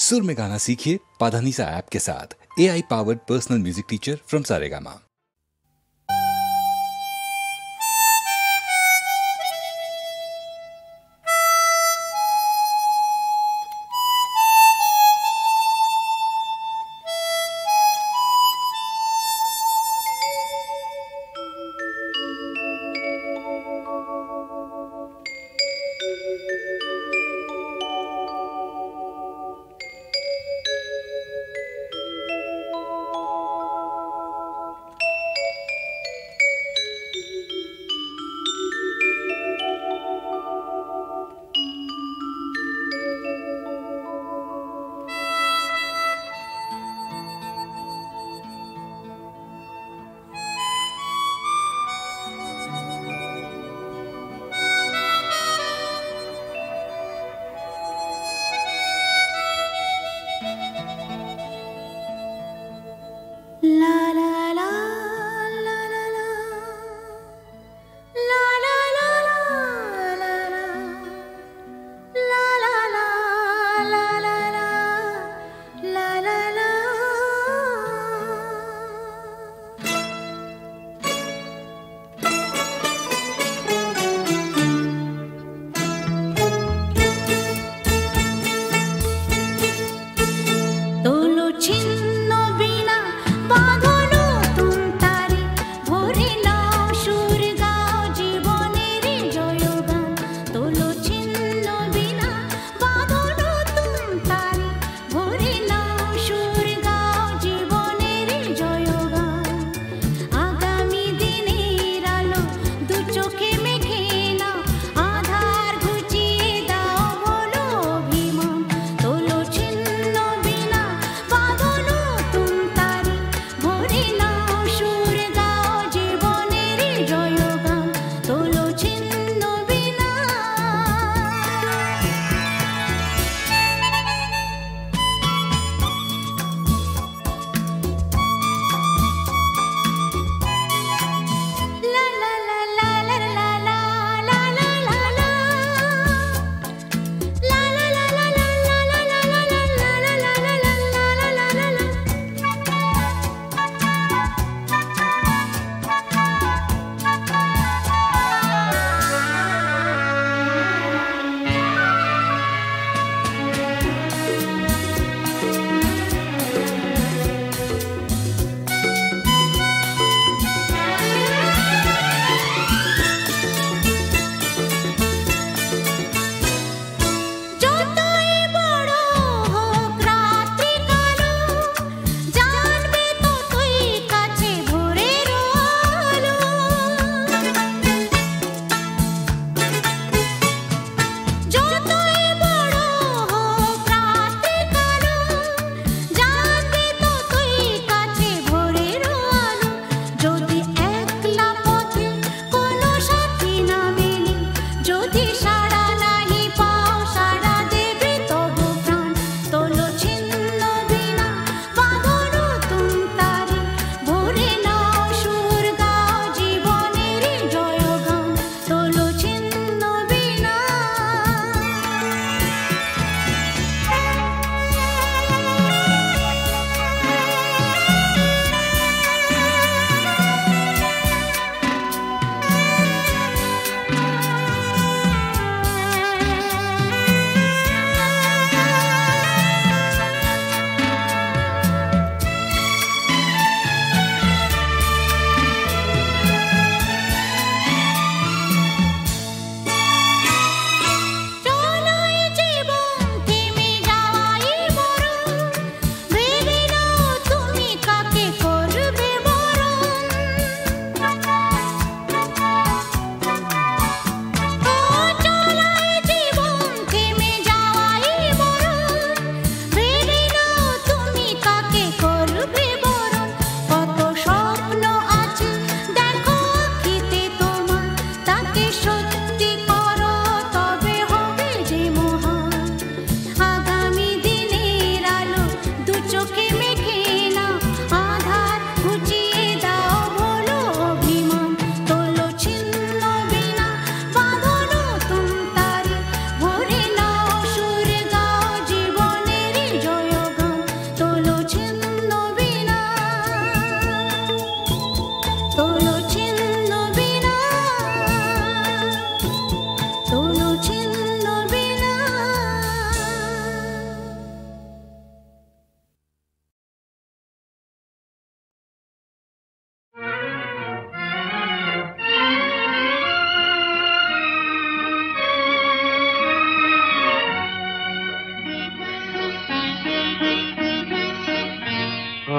सुर में गाना सीखिए पाधानीसा ऐप के साथ। AI powered personal music teacher from Saregama.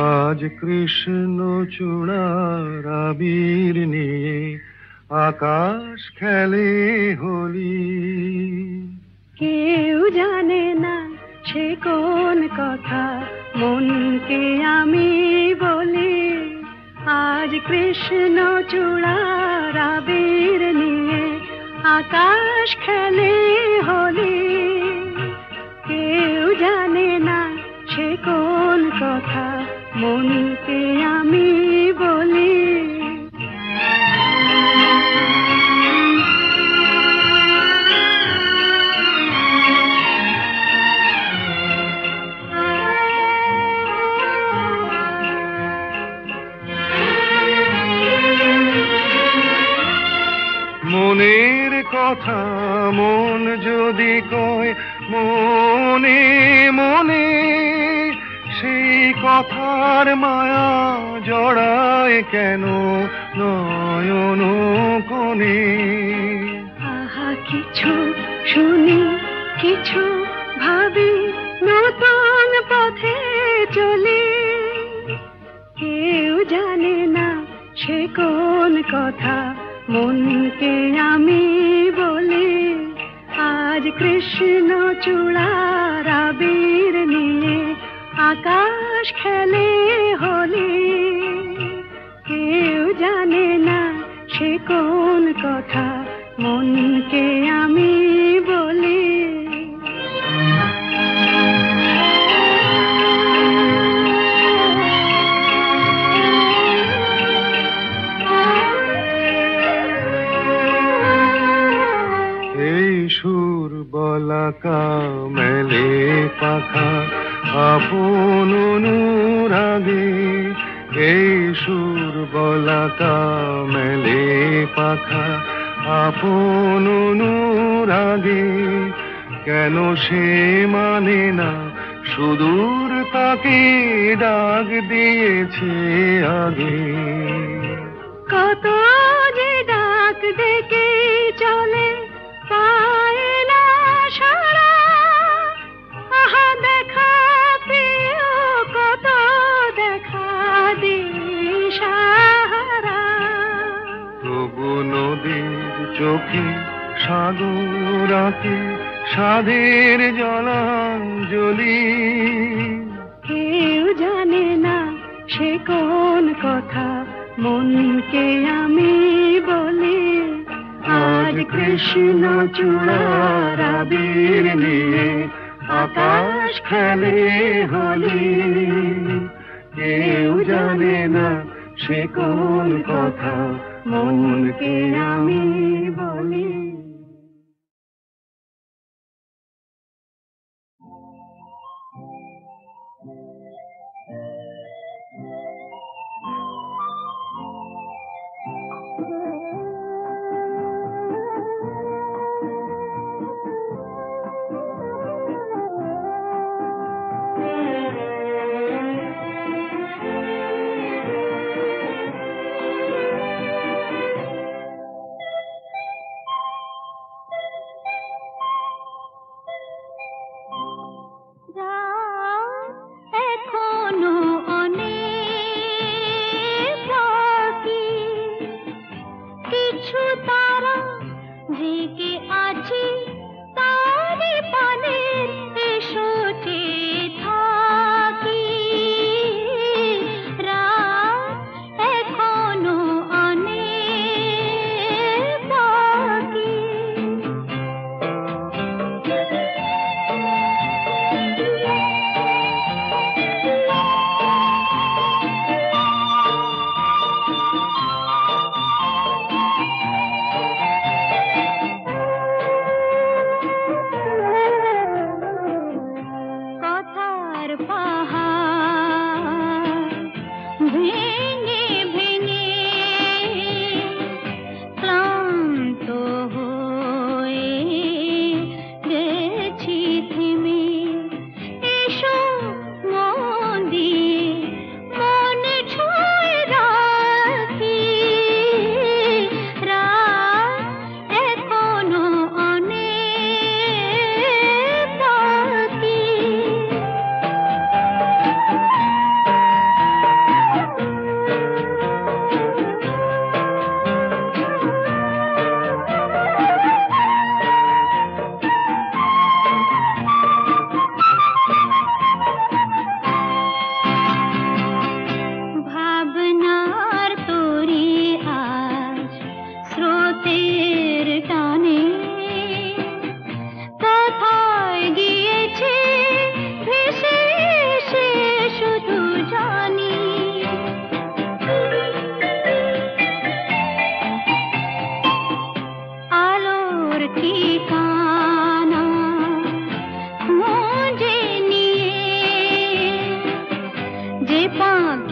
আজ কৃষ্ণ চূড়ার আবির নিয়ে আকাশ খেলে হোলি। কেউ জানে না সে কোন কথা মনকে আমি বলি। আজ কৃষ্ণ চূড়ার আবির নিয়ে আকাশ খেলে হোলি। কেউ জানে না সে কোন কথা মনকে আমি বলি। মনের কথা মন যদি কয় মনে মনে, সেই কথার মায়া জড়ায় কেন নয়ন কোণে। আহা কিছু শুনি কিছু ভাবি, নতুন পথে চলি। কেউ জানে না সে কোন কথা মনকে আমি বলি। আজ কৃষ্ণ চূড়ার আবির নিয়ে আকাশ খেলে হোলি। কেউ জানে না সে কোন কথা মনকে আমি বলি। সুর বলাকা মেলে পাখা আপন অনুরাগে। এই সুর বলাকা মেলে পাখা আপন অনুরাগে। কেন সে মানে না সুদূর তাকে ডাক দিয়েছে আগে। কত যে ডাক ডেকে চলে পায় না সারা। আহা দেখা প্রিয় কত দেখা দিশাহারা। তবু নদীর চোখে সাগর আঁকে সাধের জলাঞ্জলি। কেউ জানে না সে কোন কথা মনকে আমি বলি। আজ কৃষ্ণ চূড়ার আবির নিয়ে আকাশ খেলে হোলি। কেউ জানে না সে কোন কথা মনকে আমি বলি।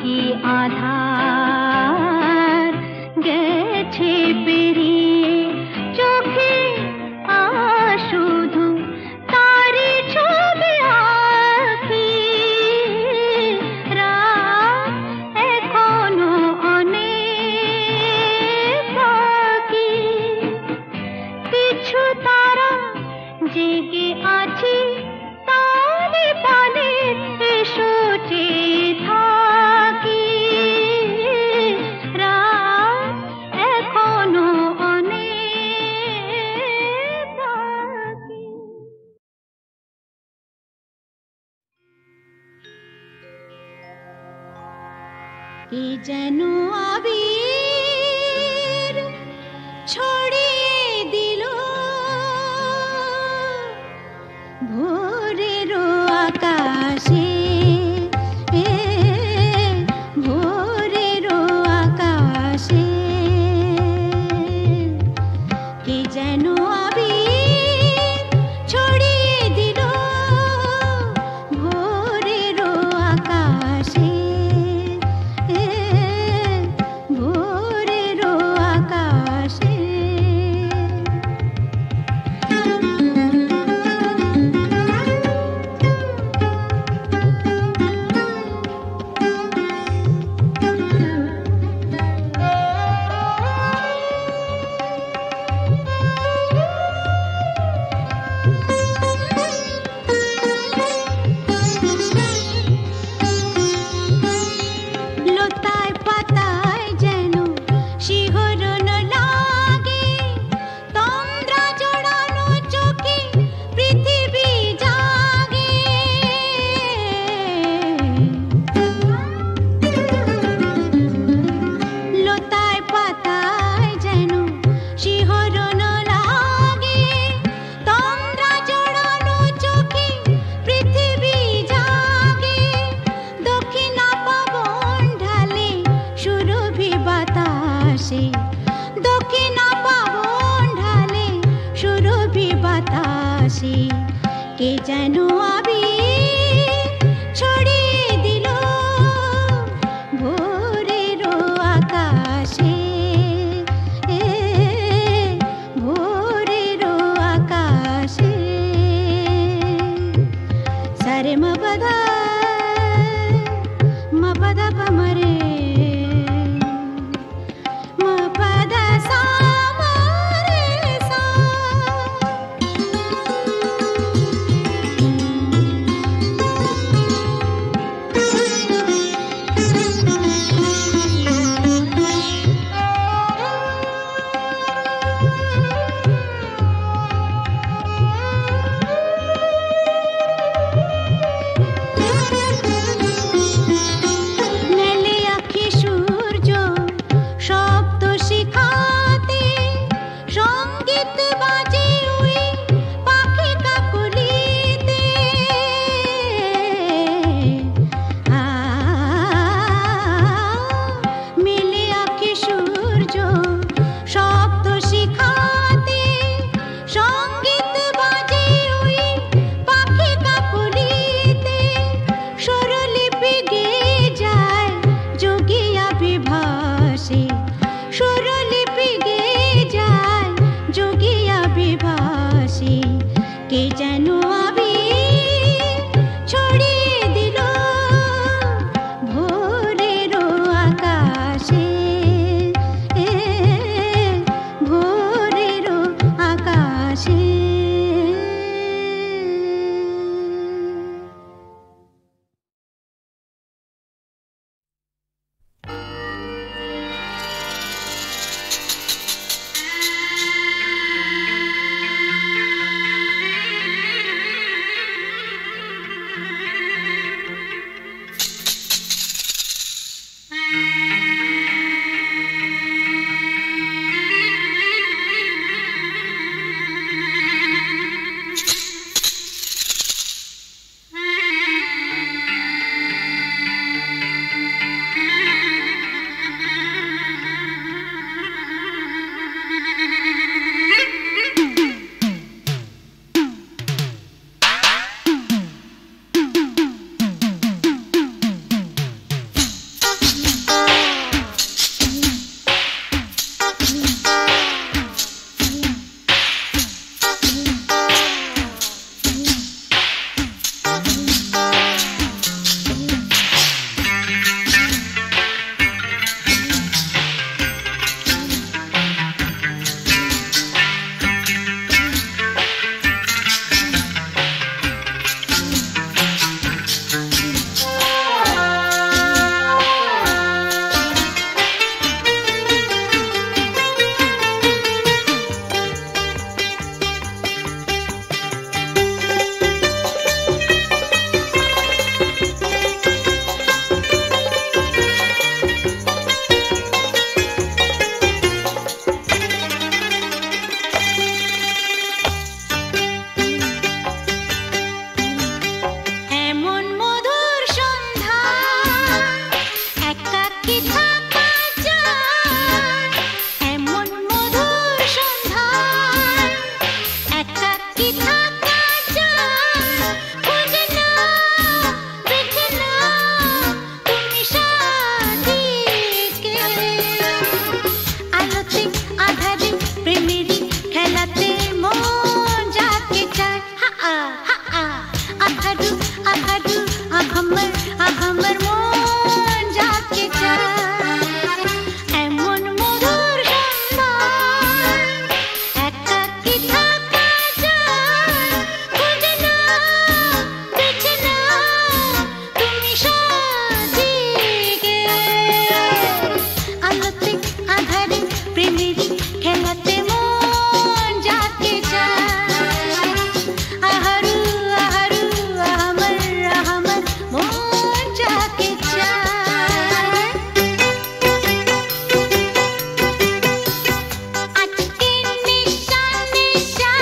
আঁখি আধার গেছে পেরিয়ে চোখে শুধু তারি ছবি আঁকি রাত এখনো অনেক বাকি কিছু তারা জেগে আছে তারে পানে এসো চেয়ে থাকি রাত এখনো অনেক বাকি। কে যেন আবির ছড়িয়ে দিল ভোরের আকাশে ভোরের আকাশে কে যেন আবির ছড়িয়ে দিল ভোরের আকাশে ভোরের আকাশে। লতায় পাতায় যেন শিহরণ লাগে তন্দ্রা জড়ানো চোখে পৃথিবী জাগে লতায় পাতায় যেন শিহরণ লাগে তন্দ্রা জড়ানো চোখে পৃথিবী জাগে দক্ষিণা পবন ঢালে সুরভি বাতাসে দক্ষিণা পবন ঢালে সুরভি বাতাসে কে যেন আবির ছড়িয়ে দিল ভোরের আকাশে ভোরের আকাশে। সারে মপদা মপদা পমরে মপদা সা মরে সা। নেলে আঁখি আহামর মন যাকে চায় এমন মধুর সম্মান একাকী থাকা যায় খুঁজে নাও বেছে নাও তুমি সাজিয়ে আলোতে আধারে প্রেমেরই খেলাতে মন যাকে চায় আহারু আহারু আহামর আহামর মন যাকে চায় আজকে নিশা নিশা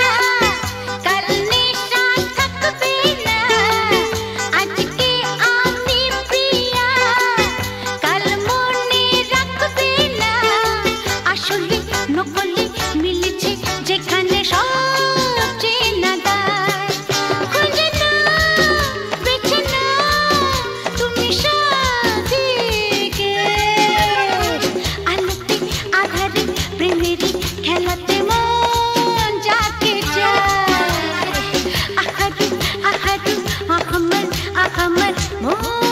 কাল নিশা থাকবে না আজকে আমি প্রিয়া কাল মনে রাখবে না আসলে নকলে মিলেছে যেখানে সব চেনা দায় খুঁজে নাও বেছে নাও তুমি সাজিয়ে আলোতে আধারে প্রেমেরই খেলাতে মন যাকে চায় আহারু আহারু আহামর আহামর মন